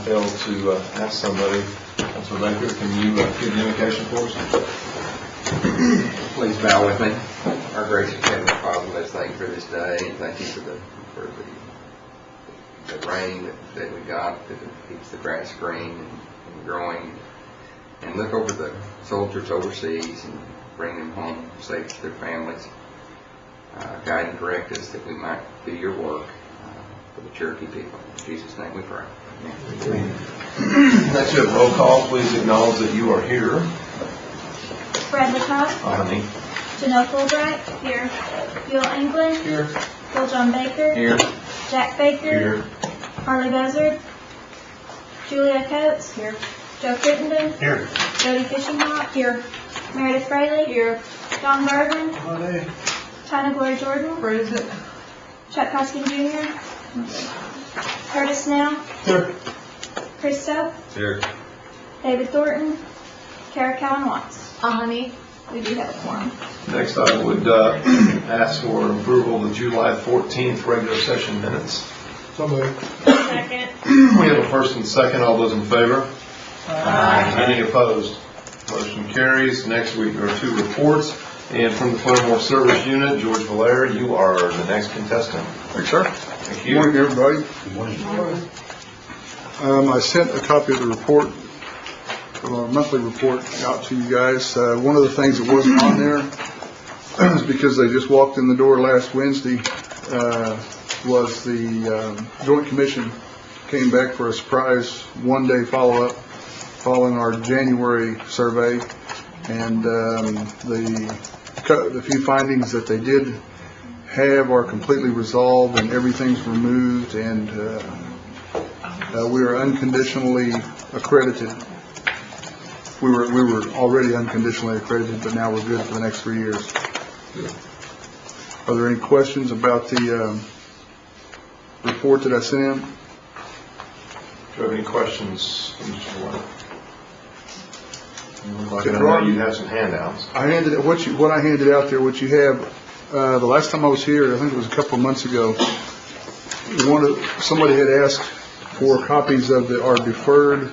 failed to ask somebody. Councilor Baker, can you give the invocation for us? Please bow with me. Our gracious Heavenly Father, let's thank you for this day, and thank you for the rain that we got that keeps the grass green and growing. And look over the soldiers overseas and bring them home safe to their families. Guide and direct us that we might do your work for the Cherokee people. In Jesus' name we pray. Amen. Next, you have roll call. Please acknowledge that you are here. Bradley Cobb. Honey. Janelle Fulbright. Here. Bill England. Here. Bill John Baker. Here. Jack Baker. Here. Harley Buzzard. Julia Coates. Here. Joe Crittenden. Here. Jody Fishinghawk. Here. Meredith Fraley. Here. Don Garvin. Honey. Tina Glory Jordan. Where is it? Chuck Hoskin Jr. Curtis Snell. Here. Chris Soap. Here. David Thornton. Kara Cowan Watts. Honey. We do have a quorum. Next, I would ask for approval of the July 14th regular session minutes. So moved. Second. We have a first and second. All those in favor? Aye. Any opposed? Motion carries. Next week there are two reports. And from the Claremore Service Unit, George Valera, you are the next contestant. Thanks, sir. Thank you. Good morning, everybody. Good morning. I sent a copy of the report, our monthly report, out to you guys. One of the things that wasn't on there is because they just walked in the door last Wednesday, was the Joint Commission came back for a surprise one-day follow-up following our January survey, and the few findings that they did have are completely resolved and everything's removed, and we are unconditionally accredited. We were already unconditionally accredited, but now we're good for the next 3 years. Are there any questions about the report that I sent in? Do you have any questions, Mr. Valera? Like I know you have some handouts. I handed what I handed out there. What you have, the last time I was here, I think it was a couple of months ago. Somebody had asked for copies of our deferred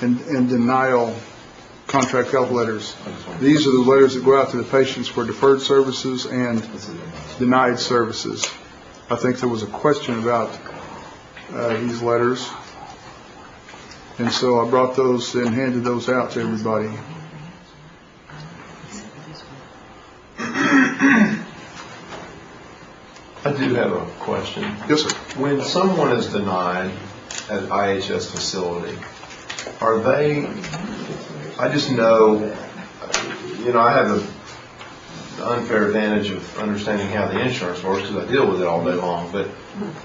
and denial contract health letters. These are the letters that go out to the patients for deferred services and denied services. I think there was a question about these letters. And so I brought those and handed those out to everybody. I do have a question. Yes, sir. When someone is denied at an IHS facility, are they, I just know, I have the unfair advantage of understanding how the insurance works because I deal with it all day long, but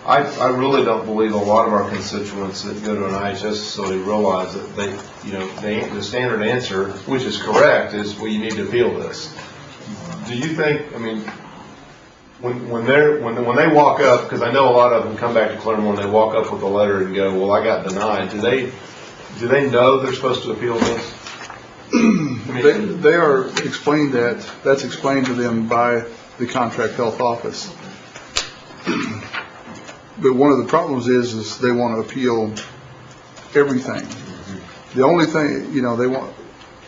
I really don't believe a lot of our constituents that go to an IHS facility realize that the standard answer, which is correct, is, well, you need to appeal this. Do you think, when they walk up, because I know a lot of them come back to Claremore and they walk up with a letter and go, well, I got denied, do they know they're supposed to appeal this? They are explained that's explained to them by the contract health office. But one of the problems is they want to appeal everything. The only thing, they want,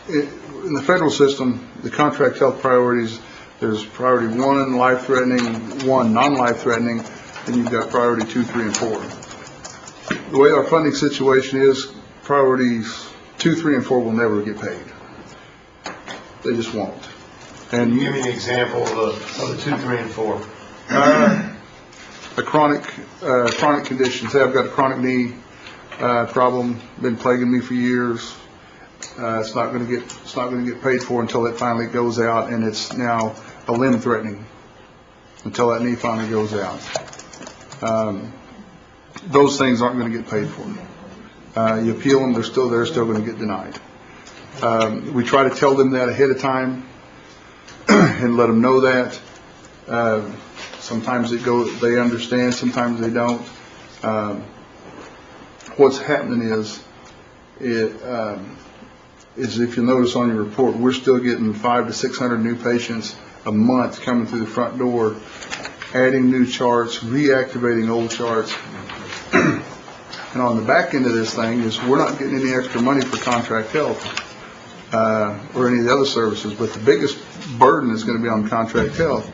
in the federal system, the contract health priorities, there's priority 1, life-threatening, 1, non-life-threatening, and you've got priority 2, 3, and 4. The way our funding situation is, priorities 2, 3, and 4 will never get paid. They just won't. And give me an example of the 2, 3, and 4. A chronic condition. Say I've got a chronic knee problem, been plaguing me for years. It's not going to get paid for until it finally goes out, and it's now a limb threatening until that knee finally goes out. Those things aren't going to get paid for. You appeal them, they're still going to get denied. We try to tell them that ahead of time and let them know that. Sometimes they understand, sometimes they don't. What's happening is if you notice on your report, we're still getting 500 to 600 new patients a month coming through the front door, adding new charts, reactivating old charts. And on the back end of this thing is we're not getting any extra money for contract health or any of the other services, but the biggest burden is going to be on contract health.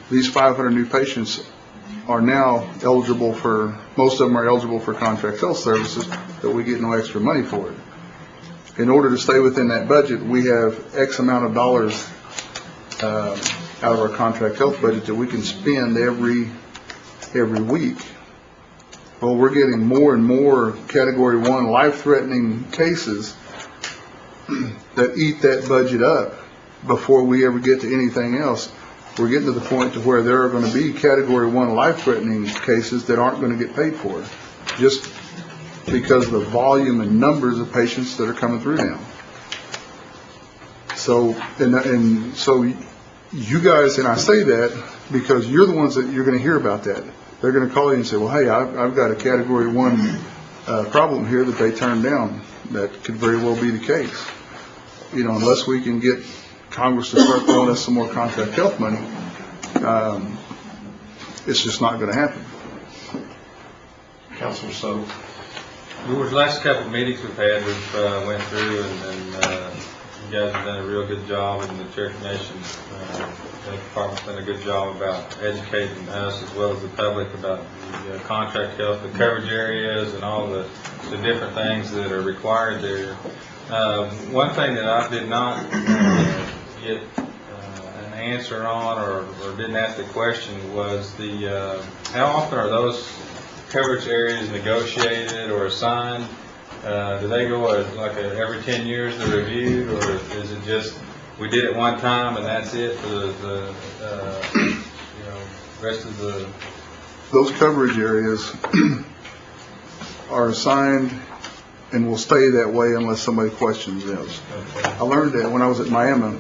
These 500 new patients are now eligible for, most of them are eligible for contract health services, but we get no extra money for it. In order to stay within that budget, we have X amount of dollars out of our contract health budget that we can spend every week. Well, we're getting more and more Category 1 life-threatening cases that eat that budget up before we ever get to anything else. We're getting to the point to where there are going to be Category 1 life-threatening cases that aren't going to get paid for, just because of the volume and numbers of patients that are coming through now. So, and so you guys, and I say that because you're the ones that you're going to hear about that. They're going to call you and say, well, hey, I've got a Category 1 problem here that they turned down. That could very well be the case. You know, unless we can get Congress to start throwing us some more contract health money, it's just not going to happen. Councilor So. The last couple of meetings we've had, we've went through, and you guys have done a real good job, and the Cherokee Nation Department's done a good job about educating us as well as the public about the contract health, the coverage areas, and all the different things that are required there. One thing that I did not get an answer on, or didn't ask the question, was the how often are those coverage areas negotiated or assigned? Do they go every 10 years they're reviewed, or is it just we did it one time and that's it for the rest of the? Those coverage areas are assigned and will stay that way unless somebody questions those. Okay. I learned that when I was at Miami.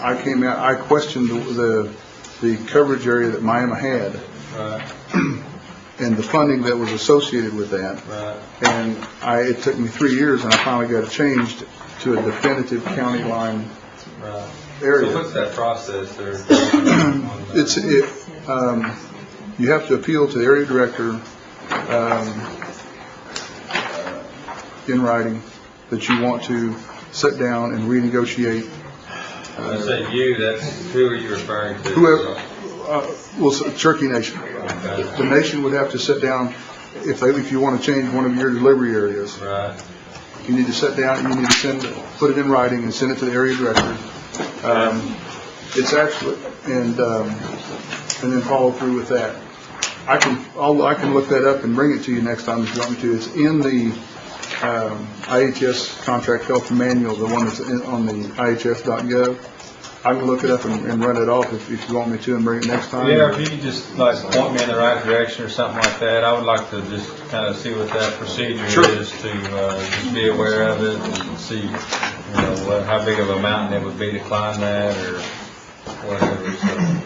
I came out. I questioned the coverage area that Miami had. Right. And the funding that was associated with that. Right. And it took me 3 years, and I finally got it changed to a definitive county line area. So what's that process there? You have to appeal to the area director in writing that you want to sit down and renegotiate. When you say you, that's who are you referring to? Whoever. Well, Cherokee Nation. The nation would have to sit down if you want to change one of your delivery areas. Right. You need to sit down. You need to put it in writing and send it to the area director. It's actually and then follow through with that. I can look that up and bring it to you next time if you want me to. It's in the IHS Contract Health Manual, the one that's on the IHS.gov. I can look it up and run it off if you want me to and bring it next time. Yeah, if you could just point me in the right direction or something like that. I would like to just kind of see what that procedure is to just be aware of it and see how big of a mountain it would be to climb that or whatever.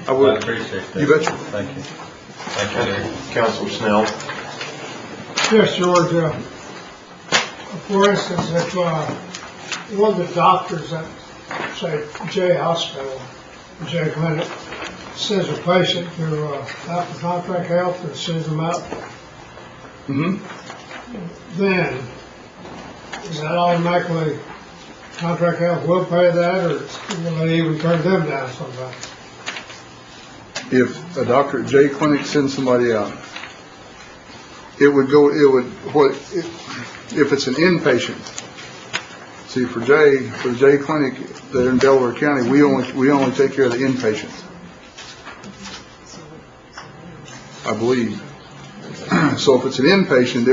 So I appreciate that. You betcha. Thank you. Thank you, Larry. Councilor Snell. Yes, George. For instance, if one of the doctors at, say, J Hospital, J Clinic, sends a patient to out for contract health and sends them out, then is that automatically contract health will pay that, or will they even turn them down sometimes? If a doctor at J Clinic sends somebody out, if it's an inpatient. See, for the J Clinic, they're in Delaware County, we only take care of the inpatient, I believe. So if it's an inpatient,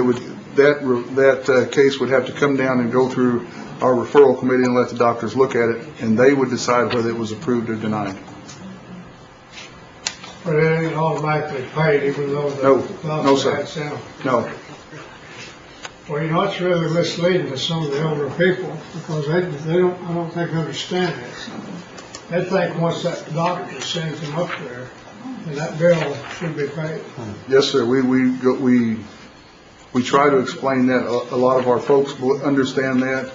that case would have to come down and go through our referral committee and let the doctors look at it, and they would decide whether it was approved or denied. But it ain't automatically paid, even though the No, sir. had sound. No. Well, it's really misleading to some of the older people because they don't, I don't think, understand this. They think once that doctor sends them up there, then that bill should be paid. Yes, sir. We try to explain that. A lot of our folks understand that.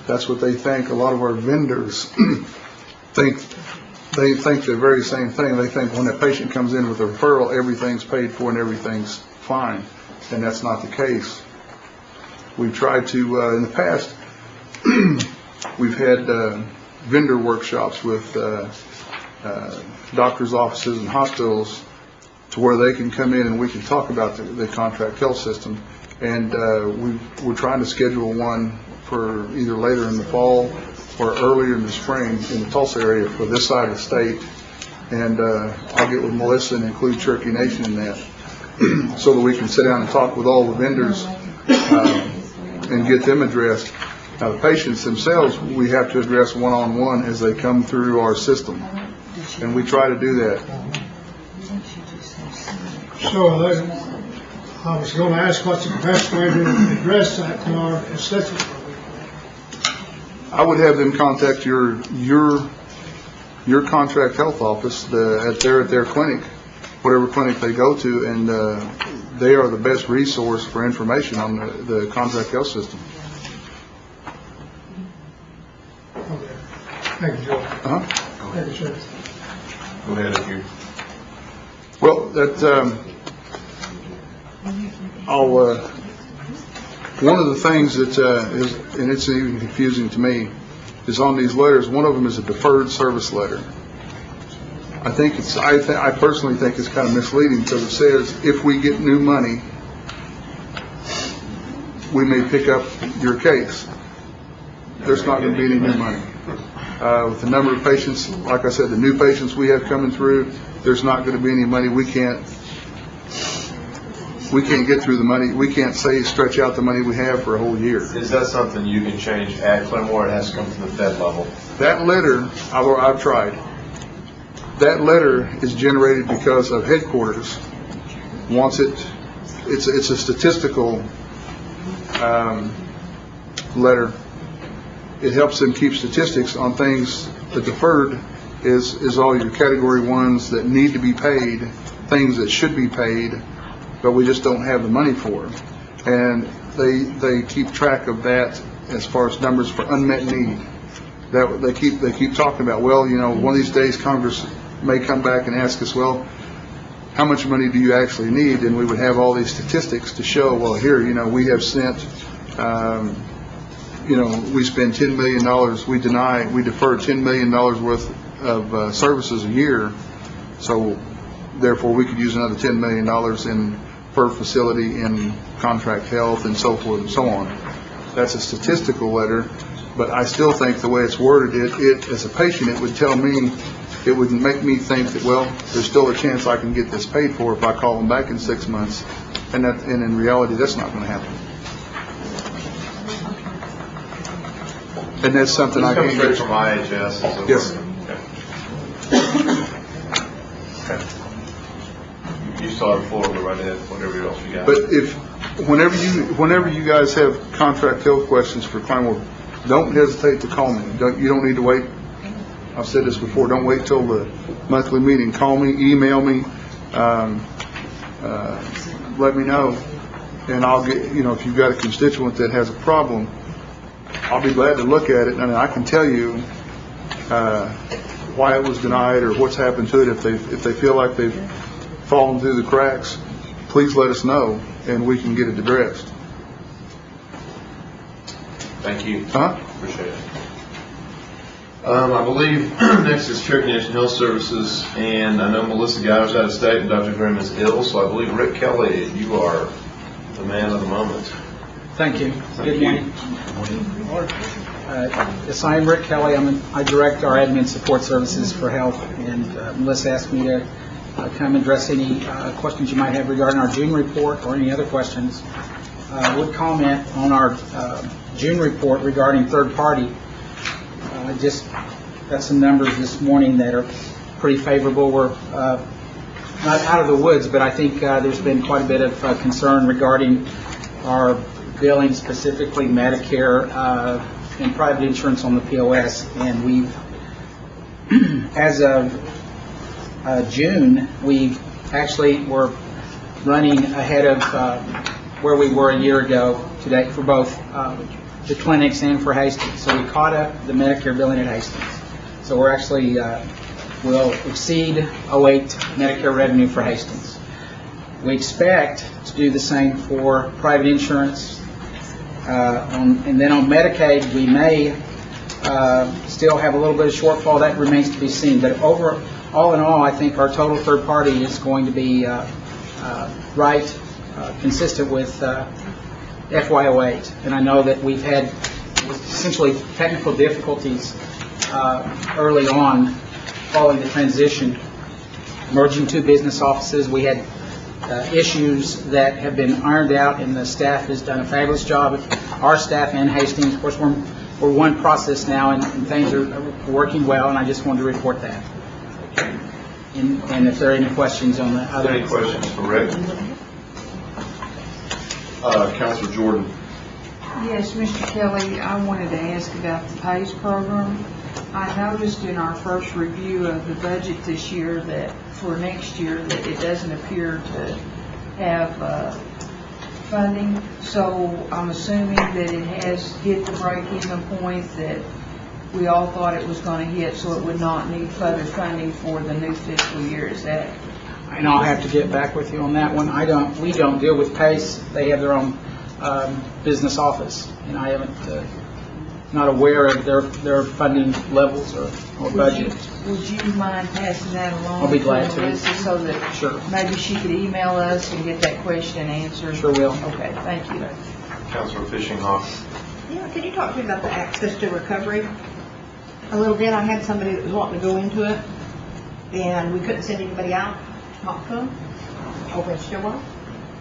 That's what they think. A lot of our vendors think the very same thing. They think when a patient comes in with a referral, everything's paid for and everything's fine. and that's not the case. We've tried to, in the past, we've had vendor workshops with doctors' offices and hospitals to where they can come in and we can talk about the contract health system. And we're trying to schedule one for either later in the fall or earlier in the spring in the Tulsa area for this side of the state. And I'll get with Melissa and include Cherokee Nation in that so that we can sit down and talk with all the vendors and get them addressed. Now, the patients themselves, we have to address one-on-one as they come through our system. And we try to do that. So I was going to ask what's the best way to address that to our constituents? I would have them contact your contract health office at their clinic, whatever clinic they go to, and they are the best resource for information on the contract health system. Okay. Thank you, Joe. Thank you, sir. Go ahead if you. Well, one of the things that is, and it's even confusing to me, is on these letters. One of them is a deferred service letter. I personally think it's kind of misleading because it says if we get new money, we may pick up your case. There's not going to be any new money. With the number of patients, like I said, the new patients we have coming through, there's not going to be any money. We can't get through the money. We can't stretch out the money we have for a whole year. Is that something you can change at Claremore? It has to come from the Fed level. That letter, I've tried. That letter is generated because of headquarters wants it. It's a statistical letter. It helps them keep statistics on things. The deferred is all your category ones that need to be paid, things that should be paid, but we just don't have the money for them. And they keep track of that as far as numbers for unmet need. That they keep talking about. Well, one of these days Congress may come back and ask us, well, how much money do you actually need? And we would have all these statistics to show, well, here, we have sent, we spend $10 million, we defer $10 million worth of services a year, so therefore we could use another $10 million per facility in contract health and so forth and so on. That's a statistical letter, but I still think the way it's worded, it as a patient, it would tell me, it would make me think that, well, there's still a chance I can get this paid for if I call them back in 6 months, and in reality, that's not going to happen. And that's something I Comes can't straight get. from IHS. Yes. Okay. You saw it before, go right ahead, whatever else you got. But whenever you guys have contract health questions for Claremore, don't hesitate to call me. You don't need to wait. I've said this before. Don't wait till the monthly meeting. Call me, email me, let me know, and I'll get. If you've got a constituent that has a problem, I'll be glad to look at it, and I can tell you why it was denied or what's happened to it. If they feel like they've fallen through the cracks, please let us know, and we can get it addressed. Thank you. Appreciate it. I believe next is Cherokee Nation Health Services, and I know Melissa Guyer's out of state and Dr. Grimm is ill, so I believe Rick Kelly, you are the man of the moment. Thank you. Good morning. Yes, I am Rick Kelly. I direct our admin support services for health, and Melissa asked me to come address any questions you might have regarding our June report or any other questions. I would comment on our June report regarding third party. I just got some numbers this morning that are pretty favorable. We're not out of the woods, but I think there's been quite a bit of concern regarding our billing, specifically Medicare and private insurance on the POS. And we've, as of June, we actually were running ahead of where we were a year ago today for both the clinics and for Hastings. So we caught up the Medicare billing at Hastings. So we're actually will exceed 08 Medicare revenue for Hastings. We expect to do the same for private insurance. And then on Medicaid, we may still have a little bit of shortfall. That remains to be seen. But all in all, I think our total third party is going to be consistent with FY08. And I know that we've had essentially technical difficulties early on following the transition, merging two business offices. We had issues that have been ironed out, and the staff has done a fabulous job. Our staff and Hastings, of course, we're one process now, and things are working well, and I just wanted to report that. And if there are any questions on the other... Any questions for Rick? Councilor Jordan. Yes, Mr. Kelly, I wanted to ask about the PACE program. I noticed in our first review of the budget this year that for next year that it doesn't appear to have funding. So I'm assuming that it has hit the break-even point that we all thought it was going to hit, so it would not need further funding for the new fiscal year. Is that? And I'll have to get back with you on that one. We don't deal with PACE. They have their own business office, and I haven't, not aware of their funding levels or budget. Would you mind passing that along? I'll be glad to. Melissa, so that Sure. maybe she could email us and get that question answered? Sure will. Okay, thank you. Councilor Fishing Hawk. Yeah, could you talk to me about the access to recovery a little bit? I had somebody that was wanting to go into it, and we couldn't send anybody out to talk to them over in Stillwell.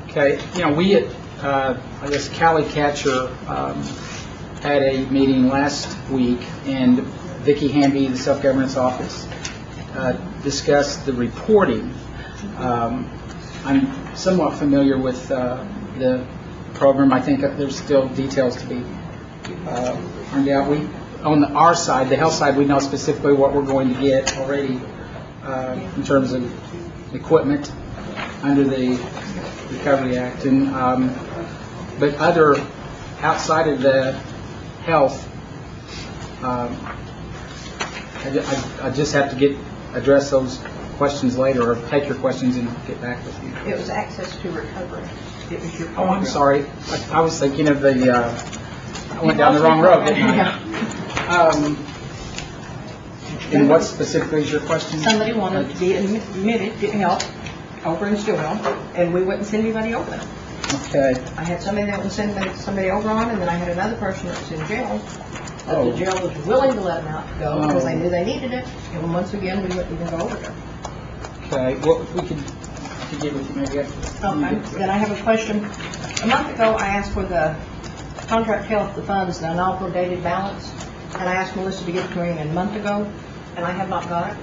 Okay, we at, I guess, Cali Catcher had a meeting last week, and Vicki Hamby, the Self-Governance Office, discussed the reporting. I'm somewhat familiar with the program. I think there's still details to be ironed out. On our side, the health side, we know specifically what we're going to get already in terms of equipment under the Recovery Act. And but other outside of the health, I just have to address those questions later, or take your questions and get back with you. It was access to recovery. It was your Oh, program. I'm sorry. I was thinking of the, I went down the wrong road, didn't I? And what specifically is your question? Somebody wanted to be admitted, get help over in Stillwell, and we wouldn't send anybody over there. Okay. I had somebody that would send somebody over on, and then I had another person that was in jail. But the jail was willing to let them out to go because they knew they needed it. And once again, we wouldn't even go over there. Okay. Well, we could get with you maybe after. Okay. Then I have a question. A month ago, I asked for the contract health, the funds, the unobligated balance, and I asked Melissa to give it to me a month ago, and I have not got it.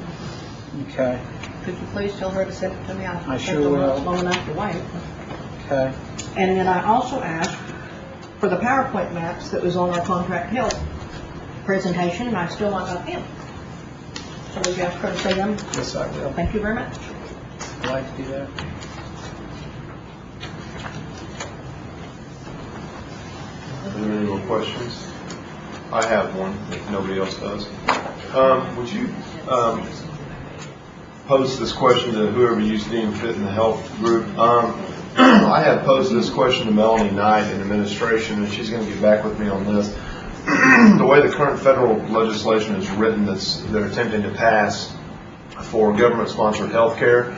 Okay. Could you please tell her to send it to me? I sure will. Long enough to wait. Okay. And then I also asked for the PowerPoint maps that was on our contract health presentation, and I still not got them. So will you ask her to say them? Yes, I will. Thank you very much. I'd like to do that. Are there any more questions? I have one, if nobody else does. Would you pose this question to whoever you deem fit in the health group? I have posed this question to Melanie Knight in administration, and she's going to get back with me on this. The way the current federal legislation is written they're attempting to pass for government-sponsored health care,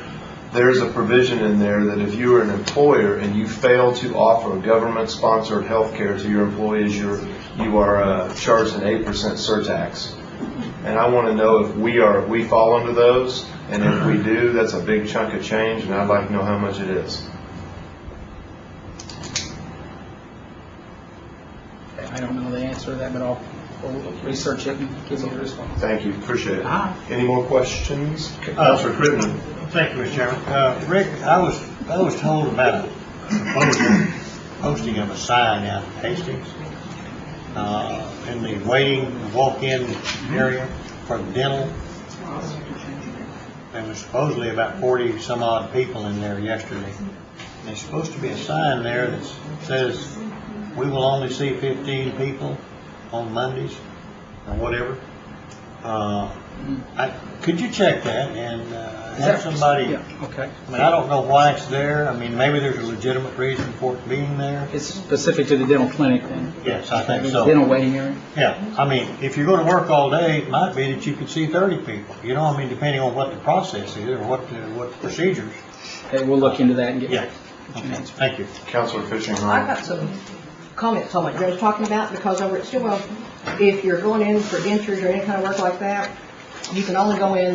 there's a provision in there that if you are an employer and you fail to offer government-sponsored health care to your employees, you are charged an 8% surtax. And I want to know if we fall under those, and if we do, that's a big chunk of change, and I'd like to know how much it is. I don't know the answer to that, but I'll research it and give you a response. Thank you, appreciate it. Ah. Any more questions? Councilor Crittenden. Thank you, Mr. Chairman. Rick, I was told about a posting of a sign out at Hastings in the walk-in area for the dental. There was supposedly about 40 some odd people in there yesterday. There's supposed to be a sign there that says we will only see 15 people on Mondays or whatever. Could you check that and want somebody, Yeah, okay. I mean, I don't know why it's there. I mean, maybe there's a legitimate reason for it being there. It's specific to the dental clinic then? Yes, I think so. Dental waiting area? Yeah, I mean, if you're going to work all day, it might be that you could see 30 people, you know, I mean, depending on what the process is or what the procedures. Okay, we'll look into that and get Yeah. back. Okay, thank you. Counselor Fishing. I've got some comments on what Joe's talking about, because over at Stillwell, if you're going in for dentures or any kind of work like that, you can only go in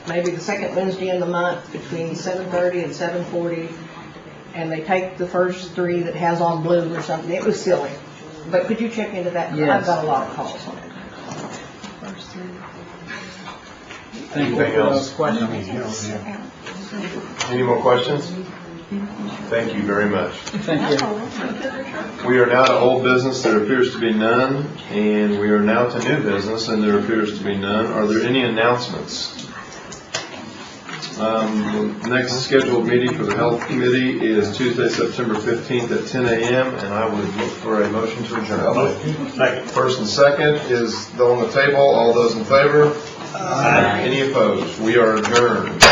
maybe the second Wednesday in the month between 7:30 and 7:40, and they take the first 3 that has on blue or something. It was silly. But could you check into that? Yes. I've got a lot of calls on it. Thank you for Anything else? those questions. Any more questions? Thank you very much. Thank you. We are now to old business, there appears to be none, and we are now to new business, and there appears to be none. Are there any announcements? The next scheduled meeting for the Health Committee is Tuesday, September 15th at 10 a.m., and I would look for a motion to adjourn. Second. First and second is on the table. All those in favor? Any opposed? We are adjourned.